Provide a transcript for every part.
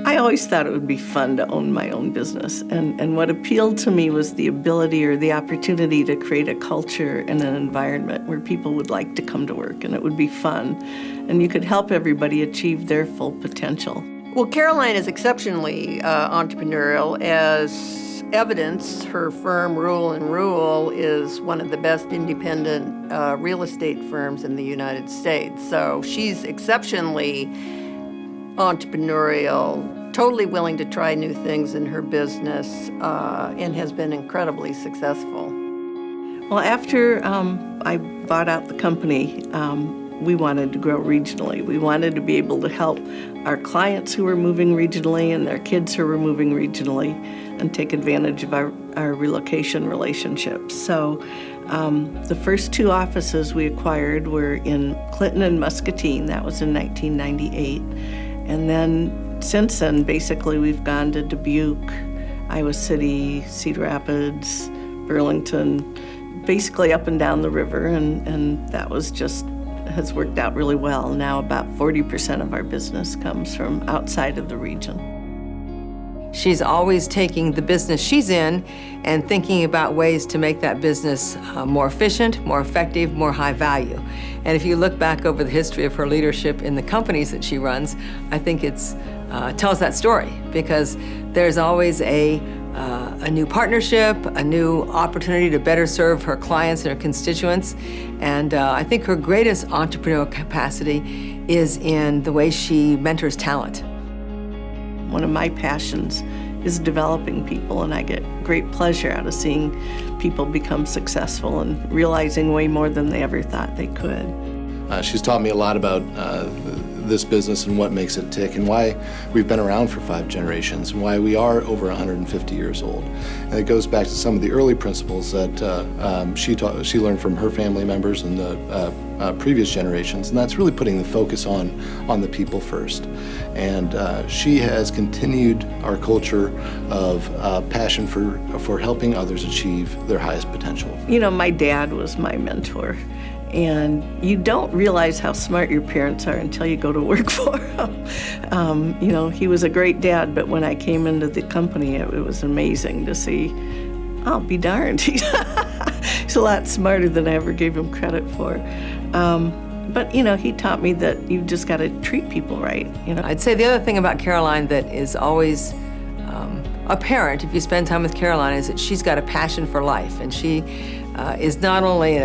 I always thought it would be fun to own my own business. And what appealed to me was the ability or the opportunity to create a culture and an environment where people would like to come to work and it would be fun. And you could help everybody achieve their full potential. Well, Caroline is exceptionally entrepreneurial. As evidence, her firm, Ruhl is one of the best independent real estate firms in the United States. So she's exceptionally entrepreneurial, totally willing to try new things in her business, and has been incredibly successful. Well, after I bought out the company, we wanted to grow regionally. We wanted to be able to help our clients who were moving regionally and their kids who were moving regionally and take advantage of our relocation relationships. So the first 2 offices we acquired were in Clinton and Muscatine. That was in 1998. And then since then, basically, we've gone to Dubuque, Iowa City, Cedar Rapids, Burlington, basically up and down the river, and that has worked out really well. Now about 40% of our business comes from outside of the region. She's always taking the business she's in and thinking about ways to make that business more efficient, more effective, more high value. And if you look back over the history of her leadership in the companies that she runs, I think it tells that story, because there's always a new partnership, a new opportunity to better serve her clients and her constituents. And I think her greatest entrepreneurial capacity is in the way she mentors talent. One of my passions is developing people, and I get great pleasure out of seeing people become successful and realizing way more than they ever thought they could. She's taught me a lot about this business and what makes it tick and why we've been around for 5 generations and why we are over 150 years old. And it goes back to some of the early principles that she learned from her family members and the previous generations, and that's really putting the focus on the people first. And she has continued our culture of passion for helping others achieve their highest potential. You know, my dad was my mentor. And you don't realize how smart your parents are until you go to work for them. You know, he was a great dad, but when I came into the company, it was amazing to see, I'll be darned. He's a lot smarter than I ever gave him credit for. But, you know, he taught me that you just got to treat people right. You know, I'd say the other thing about Caroline that is always apparent if you spend time with Caroline is that she's got a passion for life. And she is not only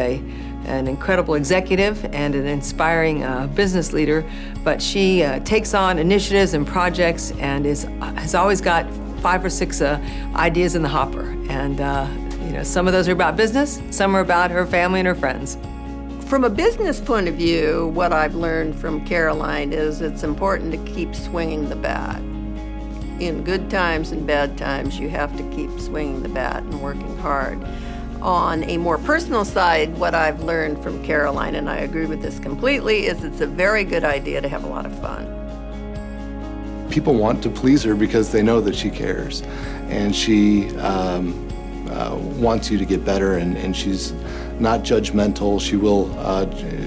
an incredible executive and an inspiring business leader, but she takes on initiatives and projects and has always got 5 or 6 ideas in the hopper. And you know, some of those are about business, some are about her family and her friends. From a business point of view, what I've learned from Caroline is it's important to keep swinging the bat. In good times and bad times, you have to keep swinging the bat and working hard. On a more personal side, what I've learned from Caroline, and I agree with this completely, is it's a very good idea to have a lot of fun. People want to please her because they know that she cares, and she wants you to get better, and she's not judgmental.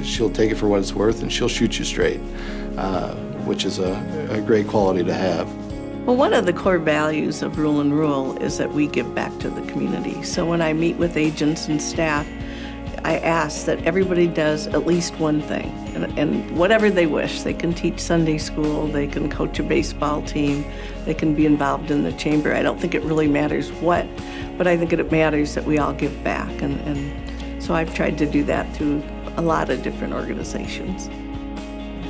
She'll take it for what it's worth, and she'll shoot you straight, which is a great quality to have. well, one of the core values of Ruhl is that we give back to the community. So when I meet with agents and staff, I ask that everybody does at least one thing, and whatever they wish. They can teach Sunday school, they can coach a baseball team, they can be involved in the chamber. I don't think it really matters what, but I think it matters that we all give back, and so I've tried to do that through a lot of different organizations.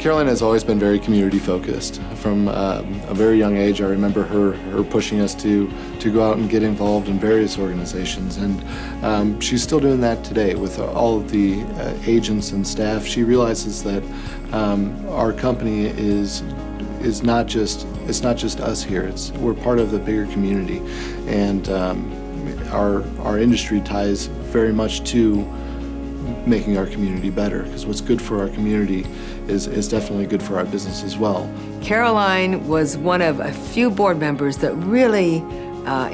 Caroline has always been very community focused. From a very young age, I remember her pushing us to go out and get involved in various organizations, and she's still doing that today with all of the agents and staff. She realizes that our company is not just us here. We're part of the bigger community, and our industry ties very much to making our community better, because what's good for our community is definitely good for our business as well. Caroline was one of a few board members that really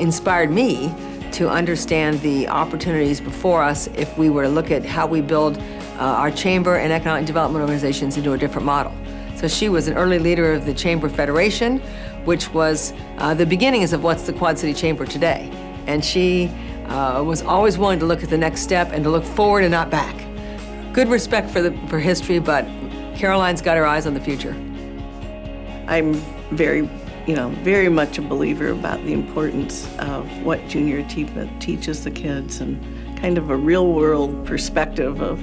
inspired me to understand the opportunities before us if we were to look at how we build our chamber and economic development organizations into a different model. So she was an early leader of the Chamber Federation, which was the beginnings of what's the Quad City Chamber today. And she was always willing to look at the next step and to look forward and not back. Good respect for history, but Caroline's got her eyes on the future. I'm very much a believer about the importance of what junior achievement teaches the kids and kind of a real-world perspective of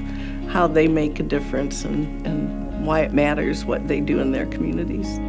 how they make a difference and why it matters what they do in their communities.